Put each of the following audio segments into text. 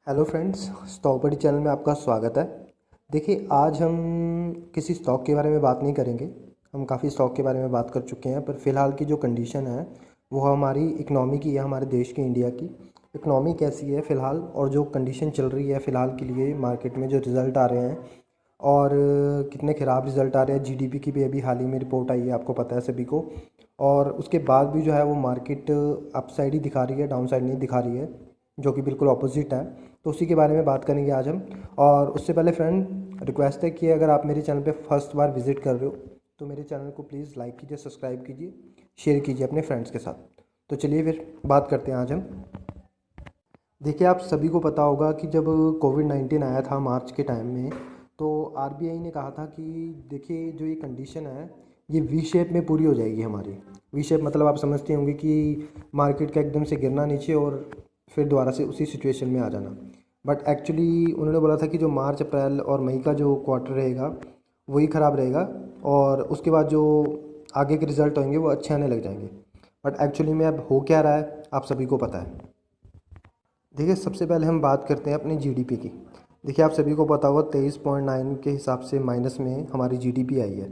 Hello friends, stock बडी channel में आपका स्वागत है। देखिए, आज हम किसी स्टॉक के बारे में बात नहीं करेंगे। हम काफ़ी स्टॉक के बारे में बात कर चुके हैं, पर फ़िलहाल की जो कंडीशन है वो हमारी इकनॉमी की है, हमारे देश की, इंडिया की इकनॉमी कैसी है फ़िलहाल, और जो कंडीशन चल रही है फ़िलहाल के लिए मार्केट में, जो रिज़ल्ट आ रहे हैं और कितने ख़राब रिज़ल्ट आ रहे हैं। जीडीपी की भी अभी हाल ही में रिपोर्ट आई है, आपको पता है सभी को। और उसके बाद भी जो है वो मार्केट अपसाइड ही दिखा रही है, डाउन साइड नहीं दिखा रही है, जो कि बिल्कुल ऑपोजिट है। तो उसी के बारे में बात करेंगे आज हम। और उससे पहले फ्रेंड, रिक्वेस्ट है कि अगर आप मेरे चैनल पे फर्स्ट बार विजिट कर रहे हो तो मेरे चैनल को प्लीज़ लाइक कीजिए, सब्सक्राइब कीजिए, शेयर कीजिए अपने फ्रेंड्स के साथ। तो चलिए फिर बात करते हैं आज हम। देखिए, आप सभी को पता होगा कि जब कोविड-19 आया था मार्च के टाइम में, तो आरबीआई ने कहा था कि देखिए, जो ये कंडीशन है ये वी शेप में पूरी हो जाएगी हमारी। वी शेप मतलब आप समझते होंगे कि मार्केट का एकदम से गिरना नीचे और फिर दोबारा से उसी सिचुएशन में आ जाना। बट एक्चुअली उन्होंने बोला था कि जो मार्च, अप्रैल और मई का जो क्वार्टर रहेगा वही ख़राब रहेगा, और उसके बाद जो आगे के रिज़ल्ट होंगे वो अच्छे आने लग जाएंगे। बट एक्चुअली में अब हो क्या रहा है आप सभी को पता है। देखिए, सबसे पहले हम बात करते हैं अपनी जीडीपी की। देखिए, आप सभी को पता होगा 23.9 के हिसाब से माइनस में हमारी जीडीपी आई है।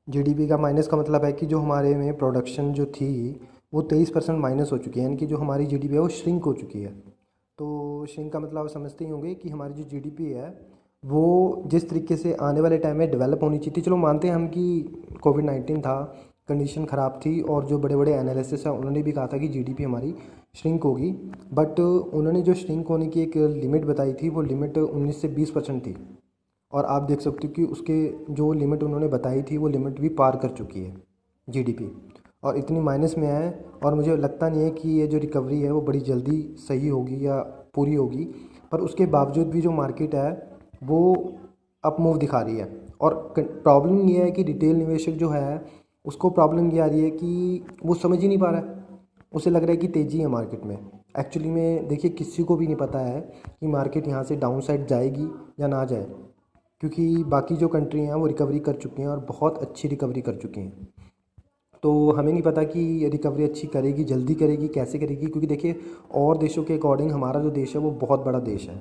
जीडीपी का माइनस का मतलब है कि जो हमारे में प्रोडक्शन जो थी वो 23% माइनस हो चुकी है, यानी कि जो हमारी जीडीपी है वो श्रिंक हो चुकी है। तो श्रिंक का मतलब आप समझते ही होंगे कि हमारी जो जीडीपी है वो जिस तरीके से आने वाले टाइम में डेवलप होनी चाहिए थी। चलो मानते हैं हम कि कोविड-19 था, कंडीशन ख़राब थी, और जो बड़े बड़े एनालिसिस हैं उन्होंने भी कहा था कि जीडीपी हमारी श्रिंक होगी। बट उन्होंने जो श्रिंक होने की एक लिमिट बताई थी वो लिमिट 19 से 20% थी, और आप देख सकते हो कि उसके जो लिमिट उन्होंने बताई थी वो लिमिट भी पार कर चुकी है जीडीपी, और इतनी माइनस में है। और मुझे लगता नहीं है कि ये जो रिकवरी है वो बड़ी जल्दी सही होगी या पूरी होगी। पर उसके बावजूद भी जो मार्केट है वो अप मूव दिखा रही है। और प्रॉब्लम ये है कि रिटेल निवेशक जो है उसको प्रॉब्लम ये आ रही है कि वो समझ ही नहीं पा रहा है। उसे लग रहा है कि तेज़ी है मार्केट में। एक्चुअली में देखिए, किसी को भी नहीं पता है कि मार्केट यहाँ से डाउन साइड जाएगी या ना जाए, क्योंकि बाकी जो कंट्री हैं वो रिकवरी कर चुकी हैं और बहुत अच्छी रिकवरी कर चुकी हैं। तो हमें नहीं पता कि ये रिकवरी अच्छी करेगी, जल्दी करेगी, कैसे करेगी, क्योंकि देखिए और देशों के अकॉर्डिंग हमारा जो देश है वो बहुत बड़ा देश है।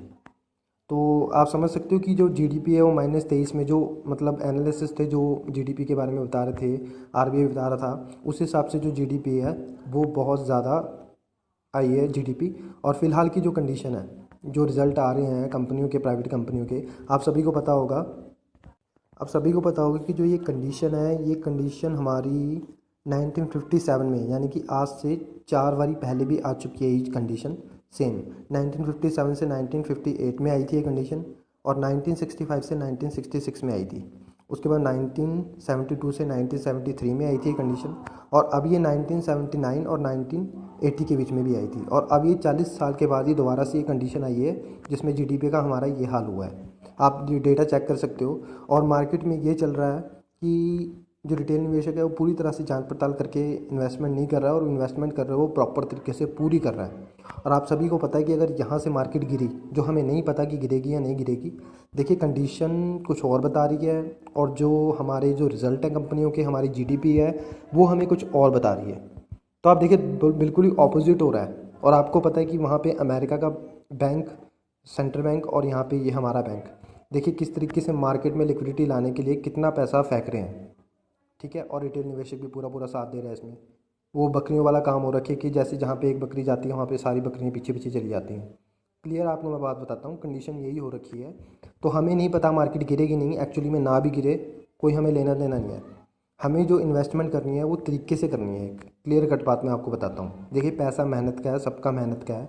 तो आप समझ सकते हो कि जो जीडीपी है वो -23 में, जो मतलब एनालिसिस थे जो जीडीपी के बारे में बता रहे थे, आरबीआई बता रहा था, उस हिसाब से जो जीडीपी है वो बहुत ज़्यादा आई है जीडीपी। और फिलहाल की जो कंडीशन है, जो रिज़ल्ट आ रहे हैं कंपनियों के, प्राइवेट कंपनियों के, आप सभी को पता होगा कि जो ये कंडीशन है ये कंडीशन हमारी 1957 में, यानी कि आज से 4 बारी पहले भी आ चुकी है ये कंडीशन। सेम 1957 से 1958 में आई थी ये कंडीशन, और 1965 से 1966 में आई थी। उसके बाद 1972 से 1973 में आई थी ये कंडीशन, और अब ये 1979 और 1980 के बीच में भी आई थी, और अब ये 40 साल के बाद ही दोबारा से ये कंडीशन आई है जिसमें जीडीपी का हमारा ये हाल हुआ है। आप ये डेटा चेक कर सकते हो। और मार्केट में ये चल रहा है कि जो रिटेल निवेशक है वो पूरी तरह से जांच पड़ताल करके इन्वेस्टमेंट नहीं कर रहा है, और इन्वेस्टमेंट कर रहा है वो प्रॉपर तरीके से पूरी कर रहा है। और आप सभी को पता है कि अगर यहाँ से मार्केट गिरी, जो हमें नहीं पता कि गिरेगी या नहीं गिरेगी, देखिए कंडीशन कुछ और बता रही है, और जो हमारे जो रिज़ल्ट हैं कंपनियों के, हमारी जीडीपी है वो हमें कुछ और बता रही है। तो आप देखिए, बिल्कुल ही ऑपोजिट हो रहा है। और आपको पता है कि वहाँ पे अमेरिका का बैंक, सेंट्रल बैंक, और यहाँ पे ये हमारा बैंक, देखिए किस तरीके से मार्केट में लिक्विडिटी लाने के लिए कितना पैसा फेंक रहे हैं। ठीक है, और रिटेल निवेशक भी पूरा पूरा साथ दे रहा है इसमें। वो बकरियों वाला काम हो रखी है कि जैसे जहाँ पे एक बकरी जाती है वहाँ पे सारी बकरियाँ पीछे पीछे चली जाती हैं। क्लियर आपको मैं बात बताता हूँ, कंडीशन यही हो रखी है। तो हमें नहीं पता मार्केट गिरेगी नहीं, एक्चुअली में ना भी गिरे कोई हमें लेना देना नहीं है। हमें जो इन्वेस्टमेंट करनी है वो तरीके से करनी है। एक क्लियर कट बात मैं आपको बताता हूँ। देखिए, पैसा मेहनत का है, सबका मेहनत का है,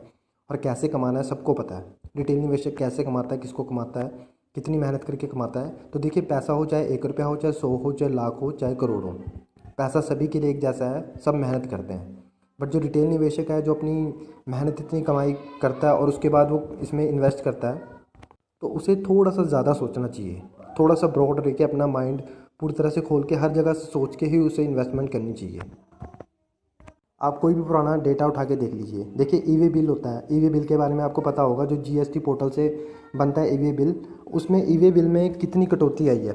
और कैसे कमाना है सबको पता है। रिटेल निवेशक कैसे कमाता है, किसको कमाता है, कितनी मेहनत करके कमाता है। तो देखिए, पैसा हो चाहे 1 रुपया हो, चाहे 100 हो, चाहे लाख हो, चाहे करोड़ हो, पैसा सभी के लिए एक जैसा है, सब मेहनत करते हैं। बट जो रिटेल निवेशक है, जो अपनी मेहनत इतनी कमाई करता है और उसके बाद वो इसमें इन्वेस्ट करता है, तो उसे थोड़ा सा ज़्यादा सोचना चाहिए। थोड़ा सा ब्रॉड रह के अपना माइंड पूरी तरह से खोल के हर जगह से सोच के ही उसे इन्वेस्टमेंट करनी चाहिए। आप कोई भी पुराना डेटा उठा के देख लीजिए। देखिए, ई वे बिल होता है, ई वे बिल के बारे में आपको पता होगा, जो जीएसटी पोर्टल से बनता है ई वे बिल। उसमें ई वे बिल में कितनी कटौती आई है,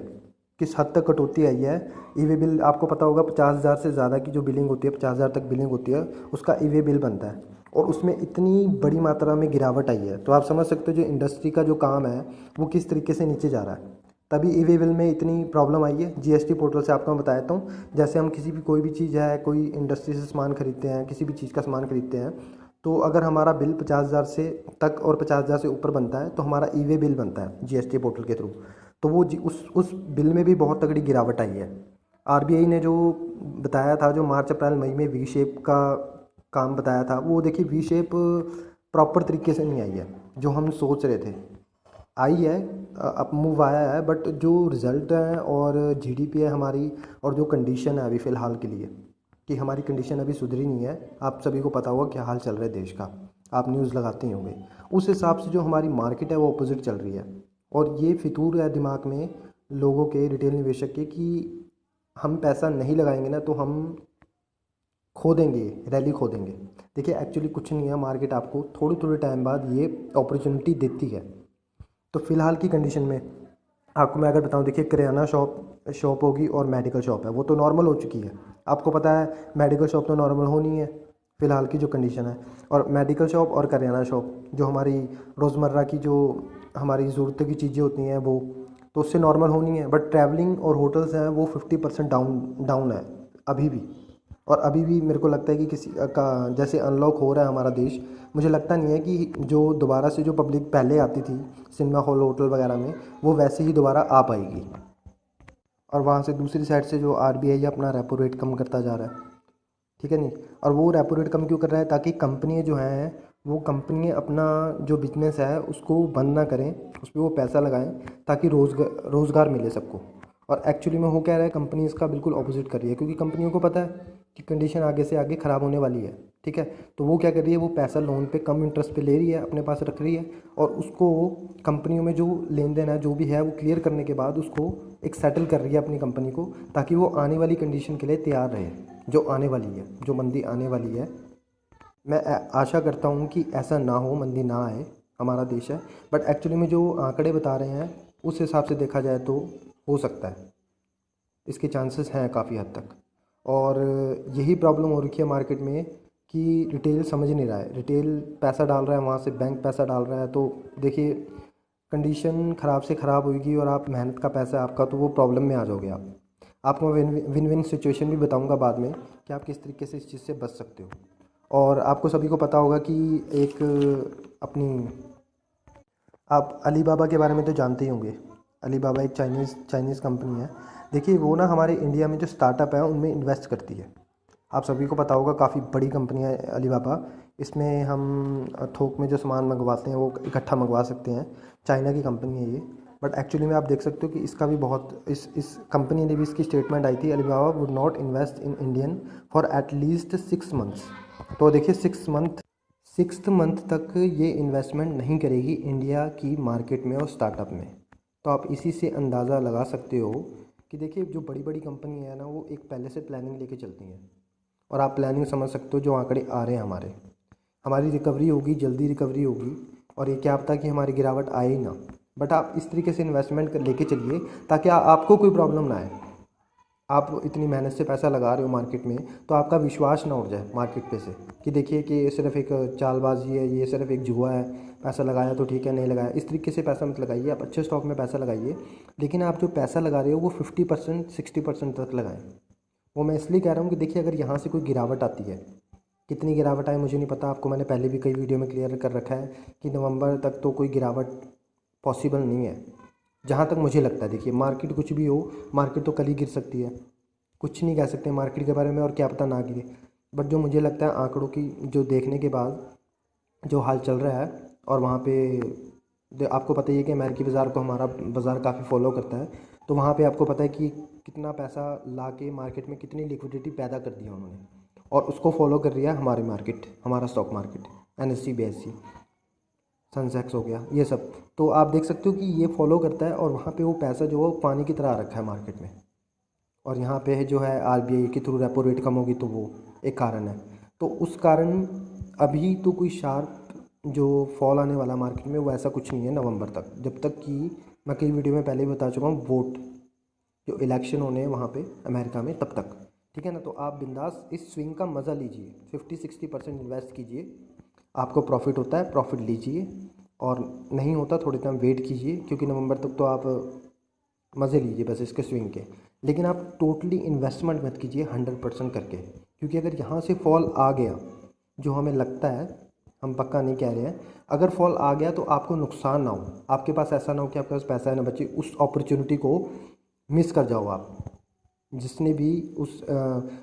किस हद तक कटौती आई है। ई वे बिल आपको पता होगा 50,000 से ज़्यादा की जो बिलिंग होती है, 50,000 तक बिलिंग होती है, उसका ई वे बिल बनता है। और उसमें इतनी बड़ी मात्रा में गिरावट आई है, तो आप समझ सकते हो जो इंडस्ट्री का जो काम है वो किस तरीके से नीचे जा रहा है। तभी ई वे बिल में इतनी प्रॉब्लम आई है। जीएसटी पोर्टल से आपको मैं बताता हूँ, जैसे हम किसी भी कोई भी चीज़ है, कोई इंडस्ट्री से सामान खरीदते हैं, किसी भी चीज़ का सामान खरीदते हैं, तो अगर हमारा बिल 50,000 से तक और 50,000 से ऊपर बनता है तो हमारा ई वे बिल बनता है जीएसटी पोर्टल के थ्रू। तो वो उस बिल में भी बहुत तगड़ी गिरावट आई है। आरबीआई ने जो बताया था, जो मार्च अप्रैल मई में वी शेप का काम बताया था, वो देखिए वी शेप प्रॉपर तरीके से नहीं आई है जो हम सोच रहे थे। आई है, अप मूव आया है, बट जो रिज़ल्ट है और जीडीपी है हमारी, और जो कंडीशन है अभी फ़िलहाल के लिए, कि हमारी कंडीशन अभी सुधरी नहीं है। आप सभी को पता होगा क्या हाल चल रहा है देश का, आप न्यूज़ लगाते ही होंगे। उस हिसाब से जो हमारी मार्केट है वो अपोजिट चल रही है। और ये फितूर है दिमाग में लोगों के, रिटेल निवेशक के, कि हम पैसा नहीं लगाएंगे ना तो हम खो देंगे, रैली खो देंगे। देखिए एक्चुअली कुछ नहीं है, मार्केट आपको थोड़े थोड़े टाइम बाद ये अपॉर्चुनिटी देती है। तो फ़िलहाल की कंडीशन में आपको मैं अगर बताऊं, देखिए किराना शॉप होगी और मेडिकल शॉप है, वो तो नॉर्मल हो चुकी है। आपको पता है मेडिकल शॉप तो नॉर्मल होनी है फ़िलहाल की जो कंडीशन है। और मेडिकल शॉप और करियाना शॉप जो हमारी रोज़मर्रा की जो हमारी ज़रूरत की चीज़ें होती हैं वो तो उससे नॉर्मल होनी है। बट ट्रैवलिंग और होटल्स हैं वो 50% डाउन है अभी भी। और अभी भी मेरे को लगता है कि किसी का जैसे अनलॉक हो रहा है हमारा देश, मुझे लगता नहीं है कि जो दोबारा से जो पब्लिक पहले आती थी सिनेमा हॉल होटल वगैरह में, वो वैसे ही दोबारा आ पाएगी। और वहाँ से दूसरी साइड से जो आरबीआई अपना रेपो रेट कम करता जा रहा है, ठीक है नहीं। और वो रेपो रेट कम क्यों कर रहा है, ताकि कंपनी जो हैं वो कंपनी अपना जो बिजनेस है उसको बंद ना करें, उस पर वो पैसा लगाएं, ताकि रोज़गार मिले सबको। और एक्चुअली में हो क्या रहा है, कंपनी इसका बिल्कुल ऑपोजिट कर रही है, क्योंकि कंपनियों को पता है कि कंडीशन आगे से आगे ख़राब होने वाली है, ठीक है। तो वो क्या कर रही है, वो पैसा लोन पे कम इंटरेस्ट पे ले रही है, अपने पास रख रही है, और उसको कंपनियों में जो लेन देन है जो भी है वो क्लियर करने के बाद उसको एक सेटल कर रही है अपनी कंपनी को, ताकि वो आने वाली कंडीशन के लिए तैयार रहे, जो आने वाली है, जो मंदी आने वाली है। मैं आशा करता हूँ कि ऐसा ना हो, मंदी ना आए, हमारा देश है। बट एक्चुअली में जो आंकड़े बता रहे हैं उस हिसाब से देखा जाए तो हो सकता है, इसके चांसेस हैं काफ़ी हद तक। और यही प्रॉब्लम हो रखी है मार्केट में कि रिटेल समझ नहीं रहा है। रिटेल पैसा डाल रहा है, वहाँ से बैंक पैसा डाल रहा है, तो देखिए कंडीशन ख़राब से ख़राब होगी और आप मेहनत का पैसा है आपका, तो वो प्रॉब्लम में आ जाओगे आप। आपको मैं विन विन सिचुएशन भी बताऊंगा बाद में कि आप किस तरीके से इस चीज़ से बच सकते हो। और आपको सभी को पता होगा कि एक अपनी, आप अलीबाबा के बारे में तो जानते ही होंगे। अलीबाबा एक चाइनीज़ कंपनी है। देखिए वो ना हमारे इंडिया में जो स्टार्टअप है उनमें इन्वेस्ट करती है। आप सभी को पता होगा काफ़ी बड़ी कंपनी है अलीबाबा। इसमें हम थोक में जो सामान मंगवाते हैं वो इकट्ठा मंगवा सकते हैं। चाइना की कंपनी है ये। बट एक्चुअली में आप देख सकते हो कि इसका भी बहुत इस कंपनी ने भी, इसकी स्टेटमेंट आई थी, Alibaba would not invest in Indian for at least 6 months. तो देखिए 6 मंथ तक ये इन्वेस्टमेंट नहीं करेगी इंडिया की मार्केट में और स्टार्टअप में। तो आप इसी से अंदाज़ा लगा सकते हो कि देखिए जो बड़ी बड़ी कंपनी है ना वो एक पहले से प्लानिंग लेके चलती हैं। और आप प्लानिंग समझ सकते हो, जो आंकड़े आ रहे हैं हमारी रिकवरी होगी, जल्दी रिकवरी होगी। और ये क्या पता कि हमारी गिरावट आए ही ना। बट आप इस तरीके से इन्वेस्टमेंट लेके चलिए ताकि आपको कोई प्रॉब्लम ना आए। आप इतनी मेहनत से पैसा लगा रहे हो मार्केट में, तो आपका विश्वास ना उड़ जाए मार्केट पे से, कि देखिए कि ये सिर्फ एक चालबाजी है, ये सिर्फ एक जुआ है, पैसा लगाया तो ठीक है, नहीं लगाया। इस तरीके से पैसा मत लगाइए, आप अच्छे स्टॉक में पैसा लगाइए। लेकिन आप जो पैसा लगा रहे हो वो 50% 60% तक लगाएं। वो मैं इसलिए कह रहा हूँ कि देखिए अगर यहाँ से कोई गिरावट आती है, कितनी गिरावट आए मुझे नहीं पता, आपको मैंने पहले भी कई वीडियो में क्लियर कर रखा है कि नवंबर तक तो कोई गिरावट पॉसिबल नहीं है, जहाँ तक मुझे लगता है। देखिए मार्केट कुछ भी हो, मार्केट तो कल ही गिर सकती है, कुछ नहीं कह सकते मार्केट के बारे में, और क्या पता ना गिरे। बट जो मुझे लगता है आंकड़ों की जो देखने के बाद जो हाल चल रहा है, और वहाँ पे आपको पता ही है कि अमेरिकी बाज़ार को हमारा बाज़ार काफ़ी फॉलो करता है। तो वहाँ पे आपको पता है कि कितना पैसा ला के मार्केट में कितनी लिक्विडिटी पैदा कर दिया उन्होंने, और उसको फॉलो कर रही है हमारी मार्केट, हमारा stock market, NSE BSE Sensex हो गया ये सब। तो आप देख सकते हो कि ये फॉलो करता है, और वहाँ पे वो पैसा जो है पानी की तरह आ रखा है मार्केट में। और यहाँ पे है जो है आरबीआई के थ्रू रेपो रेट कम होगी, तो वो एक कारण है। तो उस कारण अभी तो कोई शार्प जो फॉल आने वाला मार्केट में वो ऐसा कुछ नहीं है नवंबर तक, जब तक कि मैं कई वीडियो में पहले ही बता चुका हूँ, वोट जो इलेक्शन होने हैं वहाँ पे अमेरिका में, तब तक। ठीक है ना। तो आप बिंदास इस स्विंग का मज़ा लीजिए, 50-60% इन्वेस्ट कीजिए, आपको प्रॉफिट होता है प्रॉफिट लीजिए, और नहीं होता थोड़े टाइम वेट कीजिए, क्योंकि नवंबर तक तो आप मज़े लीजिए बस इसके स्विंग के। लेकिन आप टोटली इन्वेस्टमेंट मत कीजिए 100% करके, क्योंकि अगर यहाँ से फॉल आ गया, जो हमें लगता है, हम पक्का नहीं कह रहे हैं, अगर फॉल आ गया तो आपको नुकसान ना हो, आपके पास ऐसा ना हो कि आपके पास पैसा है ना बचे, उस अपॉर्चुनिटी को मिस कर जाओ आप। जिसने भी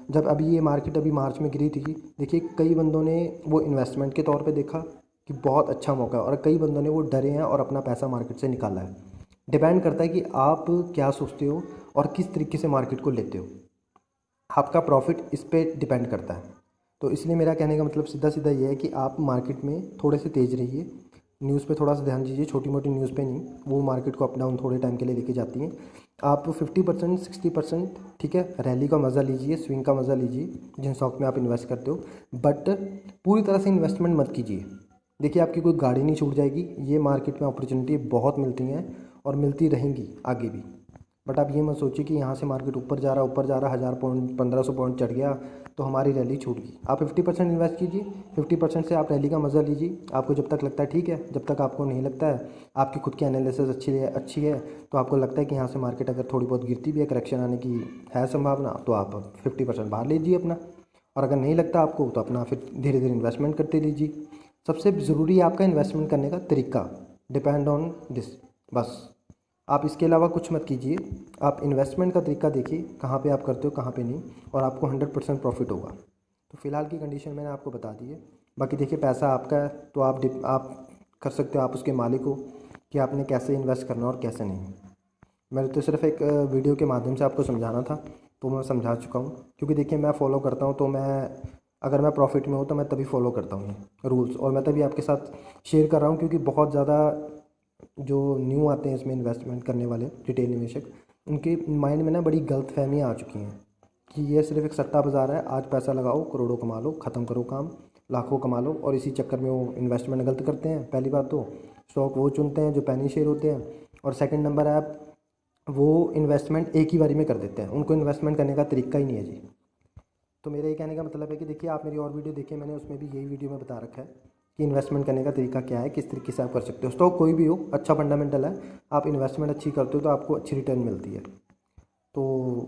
जब अभी ये मार्केट अभी मार्च में गिरी थी, देखिए कई बंदों ने वो इन्वेस्टमेंट के तौर पे देखा कि बहुत अच्छा मौका है, और कई बंदों ने वो डरे हैं और अपना पैसा मार्केट से निकाला है। डिपेंड करता है कि आप क्या सोचते हो और किस तरीके से मार्केट को लेते हो, आपका प्रॉफिट इस पे डिपेंड करता है। तो इसलिए मेरा कहने का मतलब सीधा सीधा ये है कि आप मार्केट में थोड़े से तेज़ रहिए, न्यूज़ पे थोड़ा सा ध्यान दीजिए, छोटी मोटी न्यूज़ पे नहीं, वो मार्केट को अप डाउन थोड़े टाइम के लिए लेके जाती हैं। आप 50% 60% ठीक है, रैली का मज़ा लीजिए, स्विंग का मज़ा लीजिए जिन स्टॉक में आप इन्वेस्ट करते हो, बट पूरी तरह से इन्वेस्टमेंट मत कीजिए। देखिए आपकी कोई गाड़ी नहीं छूट जाएगी, ये मार्केट में अपॉर्चुनिटी बहुत मिलती हैं और मिलती रहेंगी आगे भी। बट आप ये मत सोचिए कि यहाँ से मार्केट ऊपर जा रहा 1000 पॉइंट 1500 पॉइंट चढ़ गया तो हमारी रैली छूट गई। आप 50% इन्वेस्ट कीजिए, 50% से आप रैली का मज़ा लीजिए, आपको जब तक लगता है ठीक है, जब तक आपको नहीं लगता है, आपकी खुद की एनालिसिस अच्छी है, तो आपको लगता है कि यहाँ से मार्केट अगर थोड़ी बहुत गिरती भी है, करेक्शन आने की है संभावना, तो आप 50% बाहर लीजिए अपना। और अगर नहीं लगता आपको तो अपना फिर धीरे धीरे इन्वेस्टमेंट करते लीजिए। सबसे ज़रूरी है आपका इन्वेस्टमेंट करने का तरीका, डिपेंड ऑन दिस, बस। आप इसके अलावा कुछ मत कीजिए, आप इन्वेस्टमेंट का तरीका देखिए कहाँ पे आप करते हो कहाँ पे नहीं, और आपको 100% प्रॉफिट होगा। तो फ़िलहाल की कंडीशन मैंने आपको बता दी है। बाकी देखिए पैसा आपका है, तो आप कर सकते हो, आप उसके मालिक हो कि आपने कैसे इन्वेस्ट करना और कैसे नहीं। मैंने तो सिर्फ एक वीडियो के माध्यम से आपको समझाना था, तो मैं समझा चुका हूँ। क्योंकि देखिए मैं फ़ॉलो करता हूँ, तो मैं अगर मैं प्रॉफिट में हूँ तो मैं तभी फॉलो करता हूँ रूल्स, और मैं तभी आपके साथ शेयर कर रहा हूँ, क्योंकि बहुत ज़्यादा जो न्यू आते हैं इसमें इन्वेस्टमेंट करने वाले रिटेल निवेशक, उनके माइंड में ना बड़ी गलत फहमियाँ आ चुकी हैं कि ये सिर्फ एक सट्टा बाज़ार है, आज पैसा लगाओ करोड़ों कमा लो, ख़त्म करो काम, लाखों कमा लो, और इसी चक्कर में वो इन्वेस्टमेंट गलत करते हैं। पहली बात तो स्टॉक वो चुनते हैं जो पेनी शेयर होते हैं, और सेकंड नंबर है वो इन्वेस्टमेंट एक ही बारी में कर देते हैं, उनको इन्वेस्टमेंट करने का तरीका ही नहीं है जी। तो मेरा ये कहने का मतलब है कि देखिए आप मेरी और वीडियो देखिए, मैंने उसमें भी यही वीडियो में बता रखा है कि इन्वेस्टमेंट करने का तरीका क्या है, किस तरीके से आप कर सकते हो। स्टॉक कोई भी हो, अच्छा फंडामेंटल है, आप इन्वेस्टमेंट अच्छी करते हो तो आपको अच्छी रिटर्न मिलती है। तो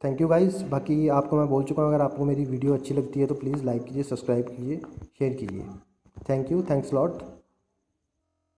थैंक यू गाइस। बाकी आपको मैं बोल चुका हूँ, अगर आपको मेरी वीडियो अच्छी लगती है तो प्लीज़ लाइक कीजिए, सब्सक्राइब कीजिए, शेयर कीजिए। Thank you, thanks lot.